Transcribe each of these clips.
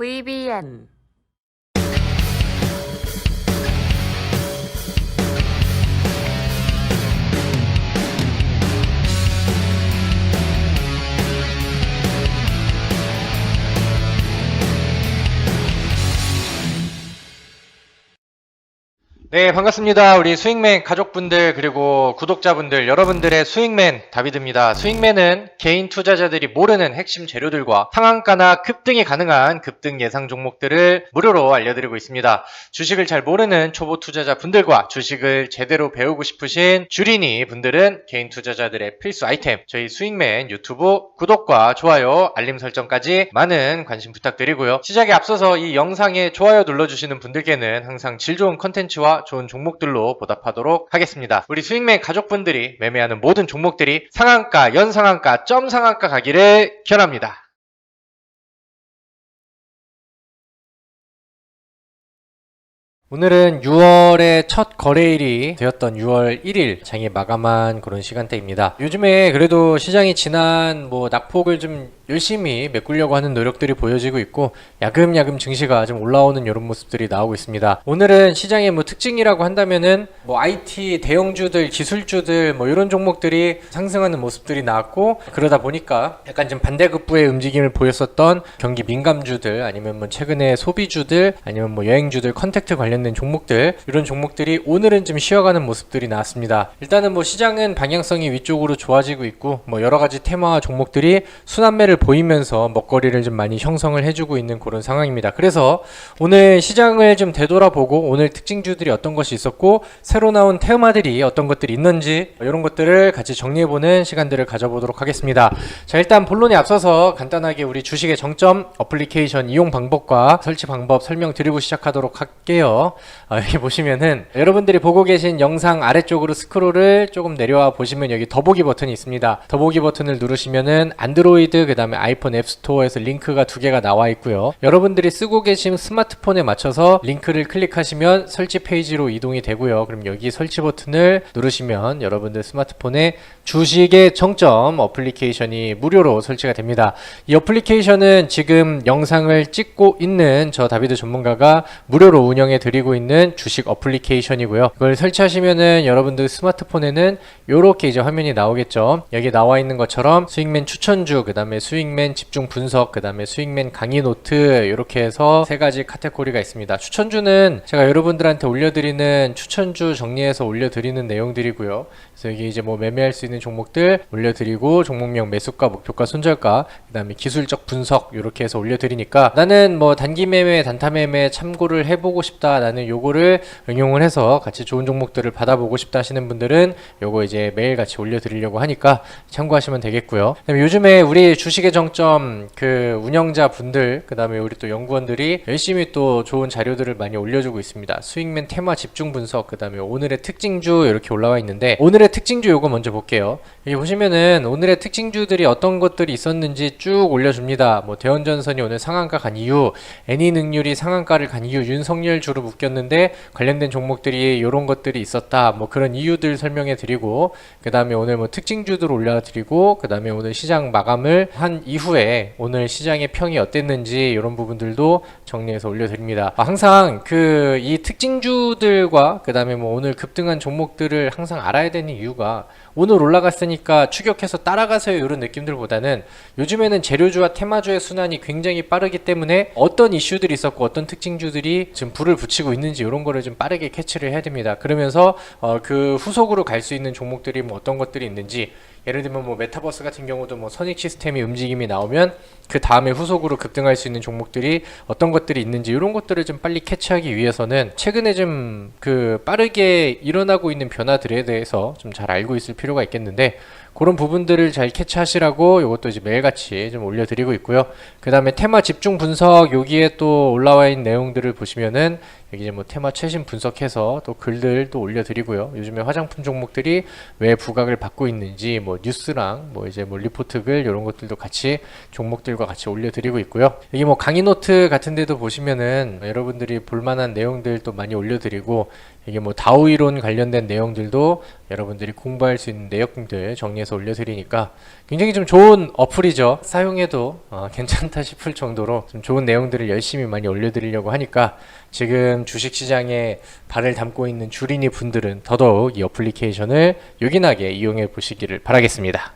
VBN 네, 반갑습니다. 우리 스윙맨 가족분들 그리고 구독자분들 여러분들의 스윙맨 다비드입니다. 스윙맨은 개인 투자자들이 모르는 핵심 재료들과 상한가나 급등이 가능한 급등 예상 종목들을 무료로 알려드리고 있습니다. 주식을 잘 모르는 초보 투자자분들과 주식을 제대로 배우고 싶으신 주린이 분들은 개인 투자자들의 필수 아이템 저희 스윙맨 유튜브 구독과 좋아요, 알림 설정까지 많은 관심 부탁드리고요. 시작에 앞서서 이 영상에 좋아요 눌러주시는 분들께는 항상 질 좋은 컨텐츠와 좋은 종목들로 보답하도록 하겠습니다. 우리 스윙맨 가족분들이 매매하는 모든 종목들이 상한가, 연상한가, 점상한가 가기를 기원합니다. 오늘은 6월의 첫 거래일이 되었던 6월 1일 장이 마감한 그런 시간대입니다. 요즘에 그래도 시장이 지난 낙폭을 좀 열심히 메꾸려고 하는 노력들이 보여지고 있고 야금야금 증시가 좀 올라오는 이런 모습들이 나오고 있습니다. 오늘은 시장의 특징이라고 한다면은 IT 대형주들, 기술주들 이런 종목들이 상승하는 모습들이 나왔고 그러다 보니까 약간 좀 반대급부의 움직임을 보였었던 경기 민감주들 아니면 최근에 소비주들 아니면 여행주들 컨택트 관련된 종목들 이런 종목들이 오늘은 좀 쉬어가는 모습들이 나왔습니다. 일단은 시장은 방향성이 위쪽으로 좋아지고 있고 여러가지 테마와 종목들이 순환매를 보이면서 먹거리를 좀 많이 형성을 해주고 있는 그런 상황입니다. 그래서 오늘 시장을 좀 되돌아보고 오늘 특징주들이 어떤 것이 있었고 새로 나온 테마들이 어떤 것들이 있는지 이런 것들을 같이 정리해보는 시간들을 가져보도록 하겠습니다. 자, 일단 본론에 앞서서 간단하게 우리 주식의 정점, 어플리케이션 이용 방법과 설치 방법 설명드리고 시작하도록 할게요. 여기 보시면은 여러분들이 보고 계신 영상 아래쪽으로 스크롤을 조금 내려와 보시면 여기 더보기 버튼이 있습니다. 더보기 버튼을 누르시면은 안드로이드 그 다음에 아이폰 앱스토어에서 링크가 두 개가 나와 있고요. 여러분들이 쓰고 계신 스마트폰에 맞춰서 링크를 클릭하시면 설치 페이지로 이동이 되고요. 그럼 여기 설치 버튼을 누르시면 여러분들 스마트폰에 주식의 정점 어플리케이션이 무료로 설치가 됩니다. 이 어플리케이션은 지금 영상을 찍고 있는 저 다비드 전문가가 무료로 운영해 드리고 있는 주식 어플리케이션이고요. 이걸 설치하시면은 여러분들 스마트폰에는 이렇게 이제 화면이 나오겠죠. 여기 나와 있는 것처럼 스윙맨 추천주, 그 다음에 스윙맨 집중 분석, 그 다음에 스윙맨 강의 노트 이렇게 해서 세 가지 카테고리가 있습니다. 추천주는 제가 여러분들한테 올려드리는 추천주 정리해서 올려드리는 내용들이고요. 그래서 여기 이제 매매할 수 있는 종목들 올려드리고 종목명 매수가, 목표가, 손절가, 그 다음에 기술적 분석 이렇게 해서 올려드리니까 나는 단기 매매, 단타 매매 참고를 해보고 싶다, 나는 요거를 응용을 해서 같이 좋은 종목들을 받아보고 싶다 하시는 분들은 요거 이제 매일 같이 올려드리려고 하니까 참고하시면 되겠고요. 그다음에 요즘에 우리 주식의 정점 운영자 분들 그 다음에 우리 또 연구원들이 열심히 또 좋은 자료들을 많이 올려주고 있습니다. 스윙맨 테마 집중 분석, 그 다음에 오늘의 특징주 이렇게 올라와 있는데 오늘의 특징주 요거 먼저 볼게요. 여기 보시면은 오늘의 특징주들이 어떤 것들이 있었는지 쭉 올려줍니다. 대원전선이 오늘 상한가 간 이유, 애니능률이 상한가를 간 이유, 윤석열 주로 묶였는데 관련된 종목들이 이런 것들이 있었다, 그런 이유들 설명해 드리고 그 다음에 오늘 특징주들 올려드리고 그 다음에 오늘 시장 마감을 한 이후에 오늘 시장의 평이 어땠는지 이런 부분들도 정리해서 올려드립니다. 항상 이 특징주들과 그 다음에 오늘 급등한 종목들을 항상 알아야 되는 이유가 오늘 올라갔으니까 추격해서 따라가세요 이런 느낌들보다는 요즘에는 재료주와 테마주의 순환이 굉장히 빠르기 때문에 어떤 이슈들이 있었고 어떤 특징주들이 지금 불을 붙이고 있는지 이런 거를 좀 빠르게 캐치를 해야 됩니다. 그러면서 그 후속으로 갈 수 있는 종목들이 어떤 것들이 있는지, 예를 들면 메타버스 같은 경우도 선익 시스템이 움직임이 나오면 그 다음에 후속으로 급등할 수 있는 종목들이 어떤 것들이 있는지 이런 것들을 좀 빨리 캐치하기 위해서는 최근에 좀 빠르게 일어나고 있는 변화들에 대해서 좀 잘 알고 있을 필요가 있겠는데 그런 부분들을 잘 캐치하시라고 이것도 이제 매일같이 좀 올려드리고 있고요. 그 다음에 테마 집중 분석 여기에 또 올라와 있는 내용들을 보시면은 여기 이제 뭐 테마 최신 분석해서 또 글들도 올려드리고요. 요즘에 화장품 종목들이 왜 부각을 받고 있는지 뭐 뉴스랑 뭐 이제 뭐 리포트 글 이런 것들도 같이 종목들과 같이 올려드리고 있고요. 여기 뭐 강의 노트 같은 데도 보시면은 여러분들이 볼만한 내용들도 많이 올려드리고, 이게 뭐 다오 이론 관련된 내용들도 여러분들이 공부할 수 있는 내용들 정리해서 올려드리니까 굉장히 좀 좋은 어플이죠. 사용해도 괜찮다 싶을 정도로 좀 좋은 내용들을 열심히 많이 올려드리려고 하니까 지금 주식시장에 발을 담고 있는 주린이 분들은 더더욱 이 어플리케이션을 요긴하게 이용해 보시기를 바라겠습니다.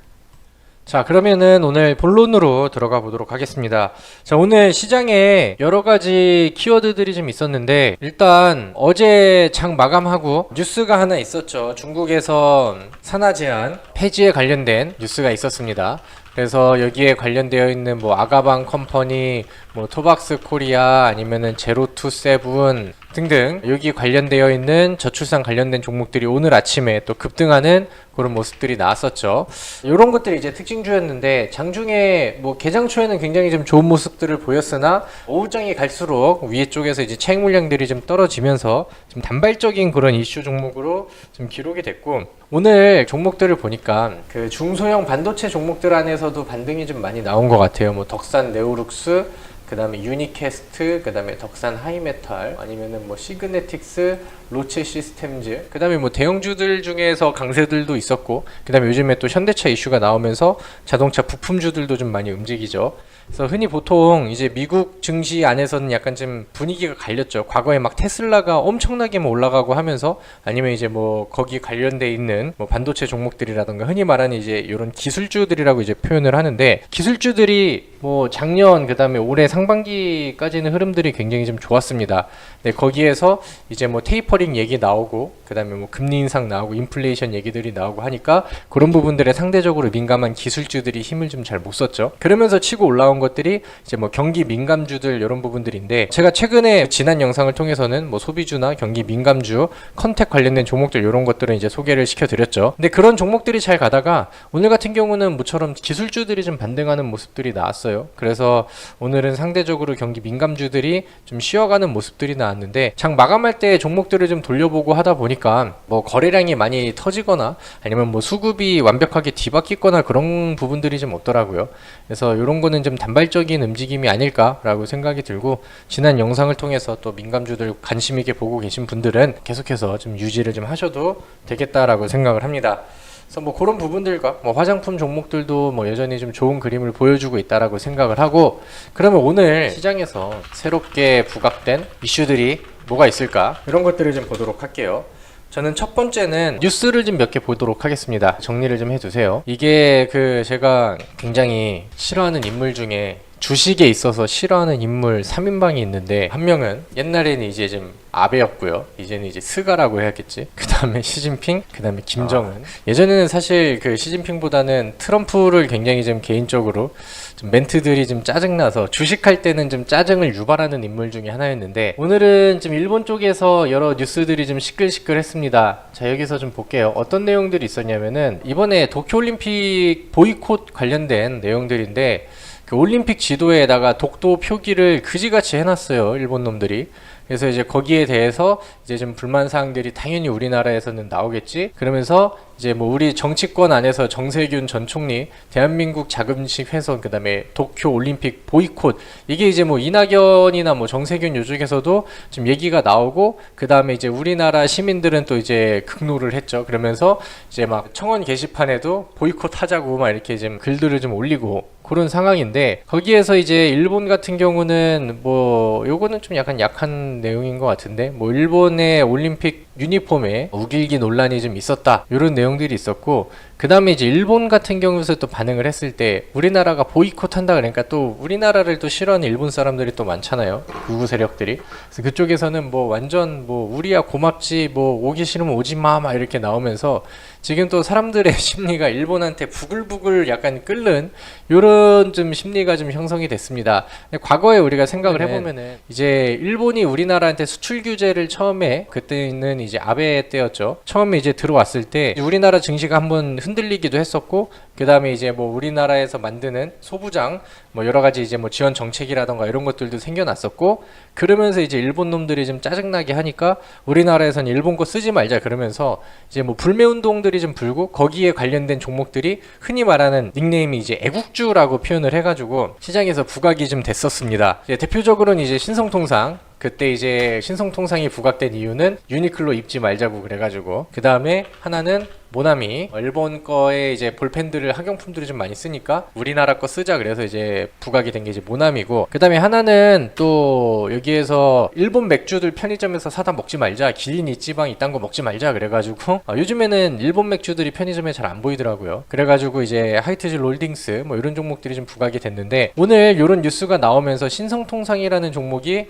자, 그러면은 오늘 본론으로 들어가 보도록 하겠습니다. 자, 오늘 시장에 여러 가지 키워드들이 좀 있었는데, 일단 어제 장 마감하고 뉴스가 하나 있었죠. 중국에서 산하 제한 폐지에 관련된 뉴스가 있었습니다. 그래서 여기에 관련되어 있는 뭐 아가방 컴퍼니, 뭐 토박스 코리아, 아니면은 제로투세븐 등등 여기 관련되어 있는 저출산 관련된 종목들이 오늘 아침에 또 급등하는 그런 모습들이 나왔었죠. 이런 것들이 이제 특징주였는데, 장중에 뭐 개장 초에는 굉장히 좀 좋은 모습들을 보였으나 오후장이 갈수록 위에 쪽에서 이제 차익 물량들이 좀 떨어지면서 좀 단발적인 그런 이슈 종목으로 좀 기록이 됐고, 오늘 종목들을 보니까 그 중소형 반도체 종목들 안에서도 반등이 좀 많이 나온 것 같아요. 뭐 덕산 네오룩스, 그 다음에 유니캐스트, 그 다음에 덕산 하이메탈, 아니면은 뭐 시그네틱스, 로체 시스템즈, 그 다음에 뭐 대형주들 중에서 강세들도 있었고, 그 다음에 요즘에 또 현대차 이슈가 나오면서 자동차 부품주들도 좀 많이 움직이죠. 그래서 흔히 보통 이제 미국 증시 안에서는 약간 좀 분위기가 갈렸죠. 과거에 막 테슬라가 엄청나게 뭐 올라가고 하면서, 아니면 이제 뭐 거기 관련돼 있는 뭐 반도체 종목들이라던가 흔히 말하는 이제 이런 기술주들이라고 이제 표현을 하는데, 기술주들이 뭐 작년 그 다음에 올해 상반기까지는 흐름들이 굉장히 좀 좋았습니다. 네, 거기에서 이제 뭐 테이퍼링 얘기 나오고, 그 다음에 뭐 금리 인상 나오고, 인플레이션 얘기들이 나오고 하니까 그런 부분들에 상대적으로 민감한 기술주들이 힘을 좀 잘 못 썼죠. 그러면서 치고 올라온 것들이 이제 뭐 경기 민감주들 이런 부분들인데, 제가 최근에 지난 영상을 통해서는 뭐 소비주나 경기 민감주, 컨택 관련된 종목들 이런 것들은 이제 소개를 시켜드렸죠. 근데 그런 종목들이 잘 가다가 오늘 같은 경우는 모처럼 기술주들이 좀 반등하는 모습들이 나왔어요. 그래서 오늘은 상대적으로 경기 민감주들이 좀 쉬어가는 모습들이 나왔는데, 장 마감할 때 종목들을 좀 돌려보고 하다 보니까 뭐 거래량이 많이 터지거나 아니면 뭐 수급이 완벽하게 뒤바뀌거나 그런 부분들이 좀 없더라고요. 그래서 이런 거는 좀 단발적인 움직임이 아닐까라고 생각이 들고, 지난 영상을 통해서 또 민감주들 관심 있게 보고 계신 분들은 계속해서 좀 유지를 좀 하셔도 되겠다라고 생각을 합니다. 그래서 뭐 그런 부분들과 뭐 화장품 종목들도 뭐 여전히 좀 좋은 그림을 보여주고 있다라고 생각을 하고, 그러면 오늘 시장에서 새롭게 부각된 이슈들이 뭐가 있을까, 이런 것들을 좀 보도록 할게요. 저는 첫 번째는 뉴스를 좀 몇 개 보도록 하겠습니다. 정리를 좀 해두세요. 이게 그 제가 굉장히 싫어하는 인물 중에, 주식에 있어서 싫어하는 인물 3인방이 있는데, 한 명은 옛날에는 이제 좀 아베였고요. 이제는 이제 스가라고 해야겠지. 그 다음에 시진핑, 그 다음에 김정은. 예전에는 사실 그 시진핑보다는 트럼프를 굉장히 좀 개인적으로 좀 멘트들이 좀 짜증나서 주식할 때는 좀 짜증을 유발하는 인물 중에 하나였는데, 오늘은 좀 일본 쪽에서 여러 뉴스들이 좀 시끌시끌했습니다. 자, 여기서 좀 볼게요. 어떤 내용들이 있었냐면은, 이번에 도쿄올림픽 보이콧 관련된 내용들인데, 그 올림픽 지도에다가 독도 표기를 그지같이 해놨어요, 일본 놈들이. 그래서 이제 거기에 대해서 이제 좀 불만 사항들이 당연히 우리나라에서는 나오겠지. 그러면서 이제 뭐 우리 정치권 안에서 정세균 전 총리, 대한민국 자금식 훼손, 그 다음에 도쿄 올림픽 보이콧, 이게 이제 뭐 이낙연이나 뭐 정세균 요쪽에서도 좀 얘기가 나오고, 그 다음에 이제 우리나라 시민들은 또 이제 극노를 했죠. 그러면서 이제 막 청원 게시판에도 보이콧 하자고 막 이렇게 좀 글들을 좀 올리고 그런 상황인데, 거기에서 이제 일본 같은 경우는 뭐 요거는 좀 약간 약한 내용인 것 같은데, 뭐 일본의 올림픽 유니폼에 우길기 논란이 좀 있었다, 이런 내용들이 있었고, 그 다음에 이제 일본 같은 경우에서 또 반응을 했을 때 우리나라가 보이콧 한다 그러니까 또 우리나라를 또 싫어하는 일본 사람들이 또 많잖아요, 극우 세력들이. 그래서 그쪽에서는 뭐 완전 뭐 우리야 고맙지, 뭐 오기 싫으면 오지 마, 막 이렇게 나오면서 지금 또 사람들의 심리가 일본한테 부글부글 약간 끓는 요런 좀 심리가 좀 형성이 됐습니다. 과거에 우리가 생각을 해보면은 이제 일본이 우리나라한테 수출 규제를 처음에, 그때는 이제 아베 때였죠. 처음에 이제 들어왔을 때 우리나라 증시가 한번 흔들리기도 했었고, 그 다음에 이제 뭐 우리나라에서 만드는 소부장 뭐 여러 가지 이제 뭐 지원 정책이라던가 이런 것들도 생겨났었고, 그러면서 이제 일본 놈들이 좀 짜증나게 하니까 우리나라에서는 일본 거 쓰지 말자 그러면서 이제 뭐 불매 운동들이 좀 불고, 거기에 관련된 종목들이 흔히 말하는 닉네임이 이제 애국주라고 표현을 해가지고 시장에서 부각이 좀 됐었습니다. 이제 대표적으로는 이제 신성통상, 그때 이제 신성통상이 부각된 이유는 유니클로 입지 말자고 그래가지고, 그 다음에 하나는 모나미, 일본 거에 이제 볼펜들을 학용품들이 좀 많이 쓰니까 우리나라 거 쓰자 그래서 이제 부각이 된 게 이제 모나미고, 그 다음에 하나는 또 여기에서 일본 맥주들 편의점에서 사다 먹지 말자, 기린 이찌방 이딴 거 먹지 말자 그래가지고 요즘에는 일본 맥주들이 편의점에 잘 안 보이더라고요. 그래가지고 이제 하이트질 롤딩스 뭐 이런 종목들이 좀 부각이 됐는데, 오늘 이런 뉴스가 나오면서 신성통상이라는 종목이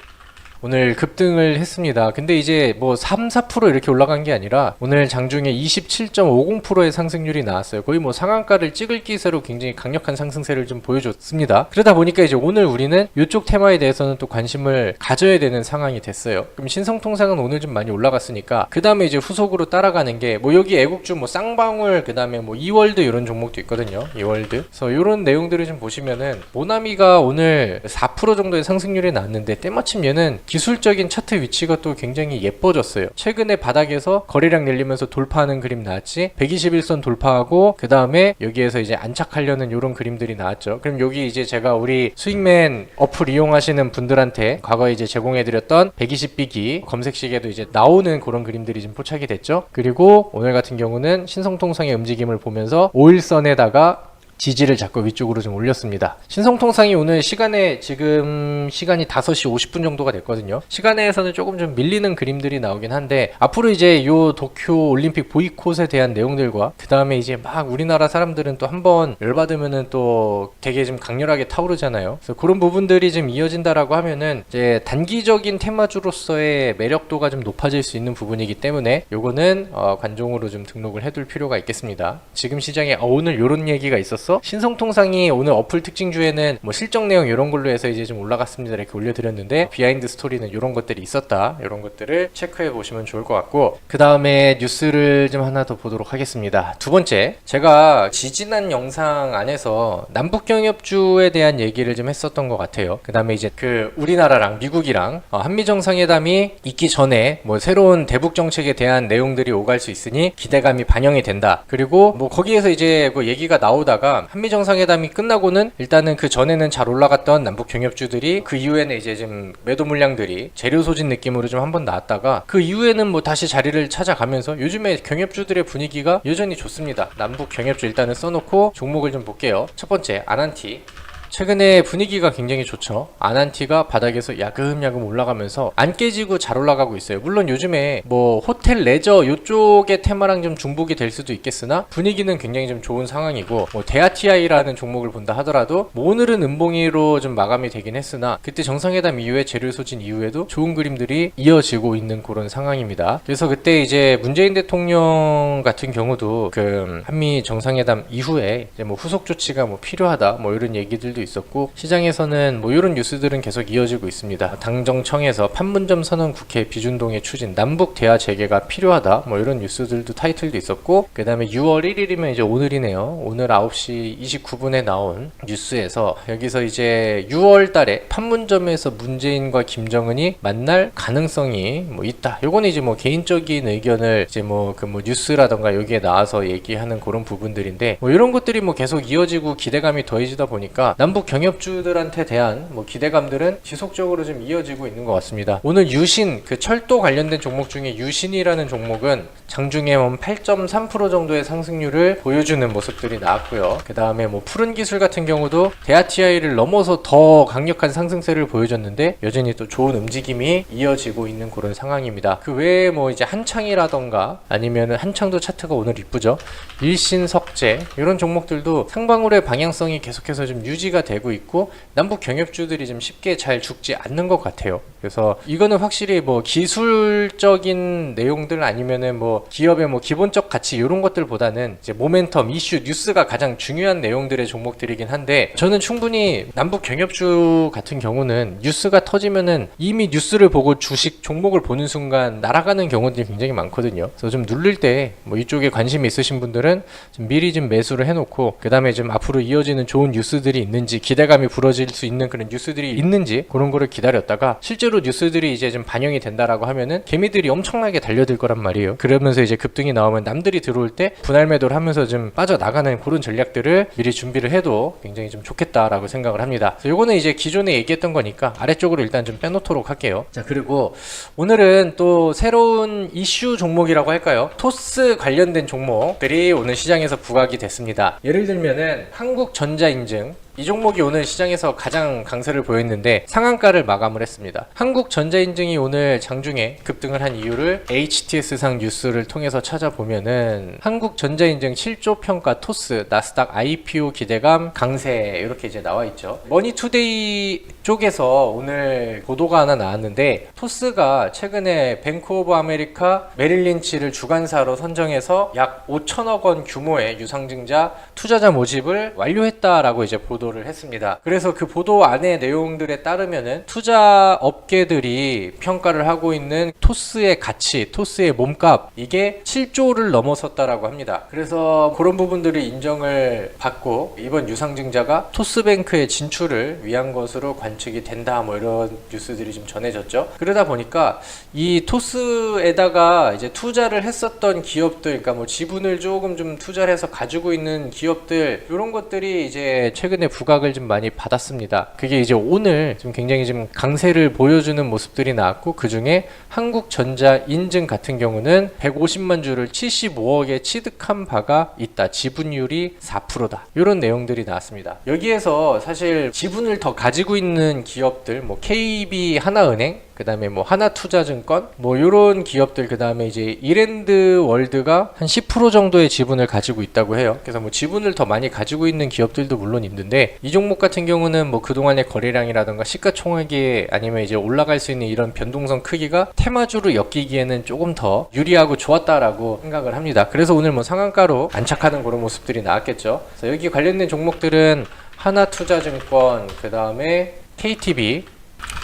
오늘 급등을 했습니다. 근데 이제 뭐 3, 4% 이렇게 올라간 게 아니라 오늘 장중에 27.50%의 상승률이 나왔어요. 거의 뭐 상한가를 찍을 기세로 굉장히 강력한 상승세를 좀 보여줬습니다. 그러다 보니까 이제 오늘 우리는 이쪽 테마에 대해서는 또 관심을 가져야 되는 상황이 됐어요. 그럼 신성통상은 오늘 좀 많이 올라갔으니까 그 다음에 이제 후속으로 따라가는 게 뭐 여기 애국주 뭐 쌍방울, 그 다음에 뭐 이월드 이런 종목도 있거든요. 이월드. 그래서 이런 내용들을 좀 보시면은 모나미가 오늘 4% 정도의 상승률이 나왔는데, 때마침 얘는 기술적인 차트 위치가 또 굉장히 예뻐졌어요. 최근에 바닥에서 거래량 늘리면서 돌파하는 그림 나왔지, 121선 돌파하고 그 다음에 여기에서 이제 안착하려는 이런 그림들이 나왔죠. 그럼 여기 이제 제가 우리 수익맨 어플 이용하시는 분들한테 과거에 이제 제공해드렸던 120비기 검색식에도 이제 나오는 그런 그림들이 좀 포착이 됐죠. 그리고 오늘 같은 경우는 신성통상의 움직임을 보면서 5일선에다가 지지를 잡고 위쪽으로 좀 올렸습니다. 신성통상이 오늘 시간에, 지금 시간이 5시 50분 정도가 됐거든요. 시간에서는 조금 좀 밀리는 그림들이 나오긴 한데, 앞으로 이제 요 도쿄 올림픽 보이콧에 대한 내용들과 그 다음에 이제 막 우리나라 사람들은 또 한번 열받으면은 또 되게 좀 강렬하게 타오르잖아요. 그래서 그런 부분들이 좀 이어진다라고 하면은 이제 단기적인 테마주로서의 매력도가 좀 높아질 수 있는 부분이기 때문에 요거는 관종으로 좀 등록을 해둘 필요가 있겠습니다. 지금 시장에 오늘 요런 얘기가 있었어요. 신성통상이 오늘 어플 특징주에는 뭐 실적 내용 이런 걸로 해서 이제 좀 올라갔습니다 이렇게 올려드렸는데, 비하인드 스토리는 이런 것들이 있었다, 이런 것들을 체크해 보시면 좋을 것 같고, 그 다음에 뉴스를 좀 하나 더 보도록 하겠습니다. 두 번째, 제가 지지난 영상 안에서 남북경협주에 대한 얘기를 좀 했었던 것 같아요. 그 다음에 이제 그 우리나라랑 미국이랑 한미정상회담이 있기 전에 뭐 새로운 대북 정책에 대한 내용들이 오갈 수 있으니 기대감이 반영이 된다. 그리고 뭐 거기에서 이제 그 얘기가 나오다가 한미정상회담이 끝나고는 일단은 그 전에는 잘 올라갔던 남북 경협주들이 그 이후에는 이제 좀 매도 물량들이 재료 소진 느낌으로 좀 한번 나왔다가 그 이후에는 뭐 다시 자리를 찾아가면서 요즘에 경협주들의 분위기가 여전히 좋습니다. 남북 경협주 일단은 써놓고 종목을 좀 볼게요. 첫 번째, 아난티. 최근에 분위기가 굉장히 좋죠. 아난티가 바닥에서 야금야금 올라가면서 안 깨지고 잘 올라가고 있어요. 물론 요즘에 뭐 호텔 레저 요쪽의 테마랑 좀 중복이 될 수도 있겠으나 분위기는 굉장히 좀 좋은 상황이고, 뭐 대아티아이라는 종목을 본다 하더라도 뭐 오늘은 음봉이로 좀 마감이 되긴 했으나 그때 정상회담 이후에 재료 소진 이후에도 좋은 그림들이 이어지고 있는 그런 상황입니다. 그래서 그때 이제 문재인 대통령 같은 경우도 그 한미 정상회담 이후에 이제 뭐 후속 조치가 뭐 필요하다 뭐 이런 얘기들도 있었고, 시장에서는 뭐 이런 뉴스들은 계속 이어지고 있습니다. 당정청에서 판문점 선언 국회 비준동의 추진, 남북 대화 재개가 필요하다 뭐 이런 뉴스들도 타이틀도 있었고, 그 다음에 6월 1일이면 이제 오늘이네요. 오늘 9시 29분에 나온 뉴스에서 여기서 이제 6월 달에 판문점에서 문재인과 김정은이 만날 가능성이 뭐 있다. 요거는 이제 뭐 개인적인 의견을 이제 뭐 그 뭐 뉴스라던가 여기에 나와서 얘기하는 그런 부분들인데, 뭐 이런 것들이 뭐 계속 이어지고 기대감이 더해지다 보니까 남북 경협주들한테 대한 뭐 기대감들은 지속적으로 좀 이어지고 있는 것 같습니다. 오늘 유신, 그 철도 관련된 종목 중에 유신이라는 종목은 장중에 8.3% 정도의 상승률을 보여주는 모습들이 나왔고요. 그 다음에 뭐 푸른 기술 같은 경우도 대아티아이를 넘어서 더 강력한 상승세를 보여줬는데 여전히 또 좋은 움직임이 이어지고 있는 그런 상황입니다. 그 외에 뭐 이제 한창이라던가 아니면은 한창도 차트가 오늘 이쁘죠. 일신석재 이런 종목들도 상방울의 방향성이 계속해서 좀 유지가 되고 있고, 남북 경협주들이 좀 쉽게 잘 죽지 않는 것 같아요. 그래서 이거는 확실히 뭐 기술적인 내용들 아니면은 뭐 기업의 뭐 기본적 가치 이런 것들보다는 이제 모멘텀, 이슈, 뉴스가 가장 중요한 내용들의 종목들이긴 한데, 저는 충분히 남북 경협주 같은 경우는 뉴스가 터지면은 이미 뉴스를 보고 주식 종목을 보는 순간 날아가는 경우들이 굉장히 많거든요. 그래서 좀 누를 때 뭐 이쪽에 관심이 있으신 분들은 좀 미리 좀 매수를 해놓고, 그 다음에 좀 앞으로 이어지는 좋은 뉴스들이 있는지, 기대감이 불어질 수 있는 그런 뉴스들이 있는지 그런 거를 기다렸다가 실제로 뉴스들이 이제 좀 반영이 된다라고 하면은 개미들이 엄청나게 달려들 거란 말이에요. 그러면서 이제 급등이 나오면 남들이 들어올 때 분할 매도를 하면서 좀 빠져나가는 그런 전략들을 미리 준비를 해도 굉장히 좀 좋겠다라고 생각을 합니다. 요거는 이제 기존에 얘기했던 거니까 아래쪽으로 일단 좀 빼놓도록 할게요. 자, 그리고 오늘은 또 새로운 이슈 종목이라고 할까요? 토스 관련된 종목들이 오늘 시장에서 부각이 됐습니다. 예를 들면은 한국전자인증, 이 종목이 오늘 시장에서 가장 강세를 보였는데 상한가를 마감을 했습니다. 한국전자인증이 오늘 장중에 급등을 한 이유를 HTS상 뉴스를 통해서 찾아보면은 한국전자인증 7조 평가 토스 나스닥 IPO 기대감 강세 이렇게 이제 나와 있죠. 머니투데이 쪽에서 오늘 보도가 하나 나왔는데, 토스가 최근에 뱅크 오브 아메리카 메릴린치를 주관사로 선정해서 약 5천억 원 규모의 유상증자 투자자 모집을 완료했다라고 이제 보도를 했습니다. 그래서 그 보도 안의 내용들에 따르면은 투자 업계들이 평가를 하고 있는 토스의 가치, 토스의 몸값, 이게 7조를 넘어섰다라고 합니다. 그래서 그런 부분들을 인정을 받고 이번 유상증자가 토스뱅크의 진출을 위한 것으로 관측이 된다, 뭐 이런 뉴스들이 좀 전해졌죠. 그러다 보니까 이 토스에다가 이제 투자를 했었던 기업들, 그러니까 뭐 지분을 조금 좀 투자를 해서 가지고 있는 기업들, 이런 것들이 이제 최근에 부각을 좀 많이 받았습니다. 그게 이제 오늘 좀 굉장히 좀 강세를 보여주는 모습들이 나왔고, 그 중에 한국전자인증 같은 경우는 150만 주를 75억에 취득한 바가 있다. 지분율이 4%다. 이런 내용들이 나왔습니다. 여기에서 사실 지분을 더 가지고 있는 기업들, 뭐 KB 하나은행, 그 다음에 뭐 하나투자증권, 뭐 요런 기업들, 그 다음에 이제 이랜드 월드가 한 10% 정도의 지분을 가지고 있다고 해요. 그래서 뭐 지분을 더 많이 가지고 있는 기업들도 물론 있는데, 이 종목 같은 경우는 뭐 그동안의 거래량이라던가 시가총액이 아니면 이제 올라갈 수 있는 이런 변동성 크기가 테마주로 엮이기에는 조금 더 유리하고 좋았다라고 생각을 합니다. 그래서 오늘 뭐 상한가로 안착하는 그런 모습들이 나왔겠죠. 그래서 여기 관련된 종목들은 하나투자증권, 그 다음에 KTB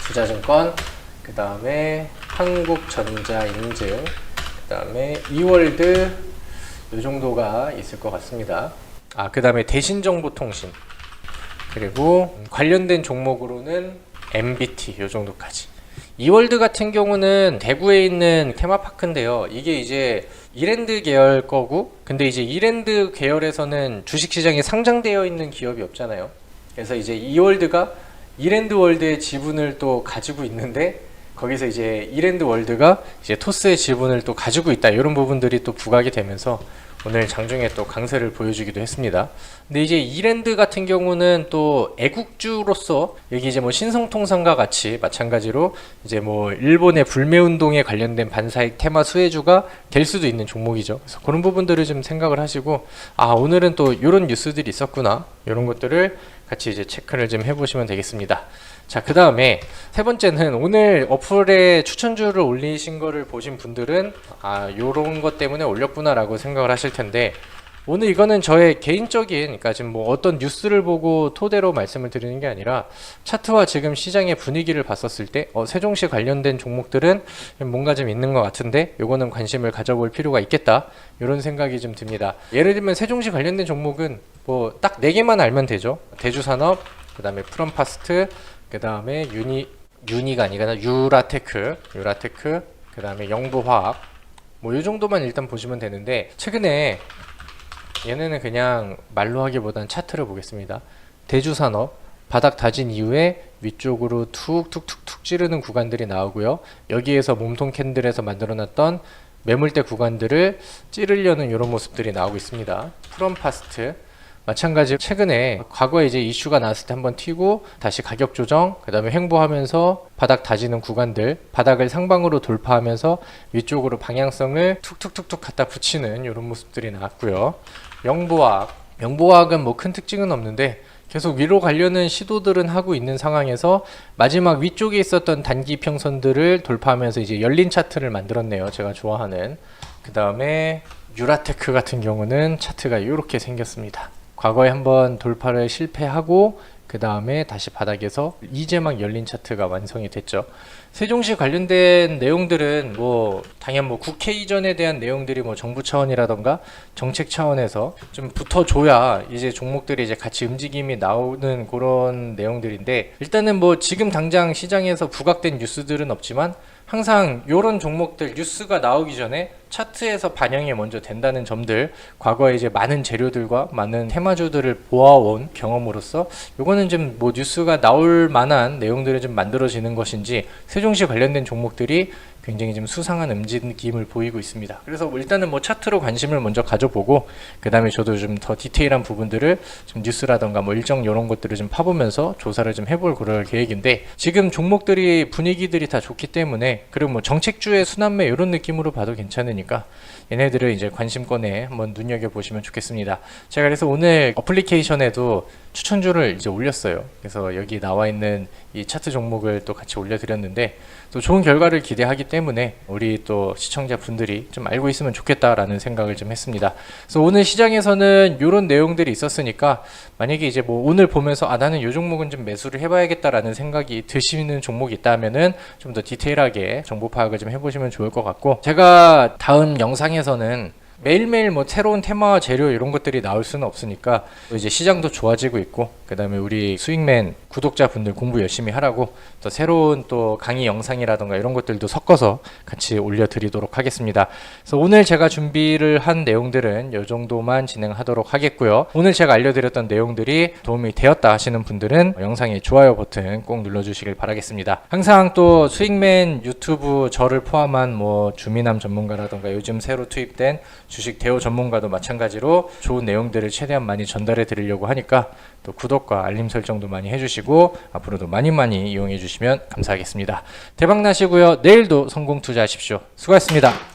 투자증권, 그 다음에 한국전자인증, 그 다음에 이월드, 이 정도가 있을 것 같습니다. 그 다음에 대신정보통신, 그리고 관련된 종목으로는 MBT, 이 정도까지. 이월드 같은 경우는 대구에 있는 테마파크인데요. 이게 이제 이랜드 계열 거고, 근데 이제 이랜드 계열에서는 주식시장에 상장되어 있는 기업이 없잖아요. 그래서 이제 이월드가 이랜드 월드의 지분을 또 가지고 있는데, 거기서 이제 이랜드 월드가 이제 토스의 지분을 또 가지고 있다, 이런 부분들이 또 부각이 되면서 오늘 장중에 또 강세를 보여주기도 했습니다. 근데 이제 이랜드 같은 경우는 또 애국주로서 여기 이제 뭐 신성통상과 같이 마찬가지로 이제 뭐 일본의 불매운동에 관련된 반사익 테마 수혜주가 될 수도 있는 종목이죠. 그래서 그런 부분들을 좀 생각을 하시고, 오늘은 또 이런 뉴스들이 있었구나, 이런 것들을 같이 이제 체크를 좀 해보시면 되겠습니다. 자, 그 다음에 세 번째는 오늘 어플에 추천주를 올리신 거를 보신 분들은 요런 것 때문에 올렸구나 라고 생각을 하실 텐데, 오늘 이거는 저의 개인적인, 그러니까 지금 뭐 어떤 뉴스를 보고 토대로 말씀을 드리는 게 아니라 차트와 지금 시장의 분위기를 봤었을 때 세종시 관련된 종목들은 뭔가 좀 있는 것 같은데 요거는 관심을 가져볼 필요가 있겠다, 이런 생각이 좀 듭니다. 예를 들면 세종시 관련된 종목은 뭐 딱 4개만 알면 되죠. 대주산업, 그 다음에 프롬파스트, 그 다음에 유니가 아니라 유라테크, 그 다음에 영부화학, 뭐 이 정도만 일단 보시면 되는데, 최근에 얘네는 그냥 말로 하기보단 차트를 보겠습니다. 대주산업 바닥 다진 이후에 위쪽으로 툭툭툭툭 찌르는 구간들이 나오고요. 여기에서 몸통 캔들에서 만들어놨던 매물대 구간들을 찌르려는 이런 모습들이 나오고 있습니다. 프롬파스트 마찬가지로 최근에 과거에 이제 이슈가 나왔을 때 한번 튀고 다시 가격 조정, 그 다음에 횡보하면서 바닥 다지는 구간들, 바닥을 상방으로 돌파하면서 위쪽으로 방향성을 툭툭툭툭 갖다 붙이는 이런 모습들이 나왔고요. 영보화학은 뭐 큰 특징은 없는데 계속 위로 가려는 시도들은 하고 있는 상황에서 마지막 위쪽에 있었던 단기 평선들을 돌파하면서 이제 열린 차트를 만들었네요. 제가 좋아하는. 그 다음에 유라테크 같은 경우는 차트가 이렇게 생겼습니다. 과거에 한번 돌파를 실패하고 그 다음에 다시 바닥에서 이제 막 열린 차트가 완성이 됐죠. 세종시 관련된 내용들은 뭐 당연 뭐 국회 이전에 대한 내용들이 뭐 정부 차원이라던가 정책 차원에서 좀 붙어줘야 이제 종목들이 이제 같이 움직임이 나오는 그런 내용들인데, 일단은 뭐 지금 당장 시장에서 부각된 뉴스들은 없지만 항상 이런 종목들 뉴스가 나오기 전에 차트에서 반영이 먼저 된다는 점들, 과거에 이제 많은 재료들과 많은 테마주들을 보아온 경험으로서 요거는 좀 뭐 뉴스가 나올 만한 내용들이 좀 만들어지는 것인지 세종시 관련된 종목들이 굉장히 좀 수상한 움직임을 보이고 있습니다. 그래서 뭐 일단은 뭐 차트로 관심을 먼저 가져보고 그 다음에 저도 좀 더 디테일한 부분들을 좀 뉴스라던가 뭐 일정 이런 것들을 좀 파보면서 조사를 좀 해볼 그럴 계획인데, 지금 종목들이 분위기들이 다 좋기 때문에, 그리고 뭐 정책주의 순환매 이런 느낌으로 봐도 괜찮으니까 얘네들을 이제 관심권에 한번 눈여겨보시면 좋겠습니다. 제가 그래서 오늘 어플리케이션에도 추천주를 이제 올렸어요. 그래서 여기 나와 있는 이 차트 종목을 또 같이 올려드렸는데, 또 좋은 결과를 기대하기 때문에 우리 또 시청자분들이 좀 알고 있으면 좋겠다라는 생각을 좀 했습니다. 그래서 오늘 시장에서는 이런 내용들이 있었으니까 만약에 이제 뭐 오늘 보면서 아 나는 이 종목은 좀 매수를 해봐야겠다라는 생각이 드시는 종목이 있다면은 좀 더 디테일하게 정보 파악을 좀 해보시면 좋을 것 같고, 제가 다음 영상에서는 매일매일 뭐 새로운 테마와 재료 이런 것들이 나올 수는 없으니까 또 이제 시장도 좋아지고 있고 그 다음에 우리 수익맨 구독자분들 공부 열심히 하라고 또 새로운 또 강의 영상이라던가 이런 것들도 섞어서 같이 올려드리도록 하겠습니다. 그래서 오늘 제가 준비를 한 내용들은 이 정도만 진행하도록 하겠고요. 오늘 제가 알려드렸던 내용들이 도움이 되었다 하시는 분들은 영상에 좋아요 버튼 꼭 눌러주시길 바라겠습니다. 항상 또 수익맨 유튜브 저를 포함한 뭐 주미남 전문가라던가 요즘 새로 투입된 주식 대우 전문가도 마찬가지로 좋은 내용들을 최대한 많이 전달해 드리려고 하니까 또 구독과 알림 설정도 많이 해주시고 앞으로도 많이 이용해 주시면 감사하겠습니다. 대박 나시고요. 내일도 성공 투자하십시오. 수고하셨습니다.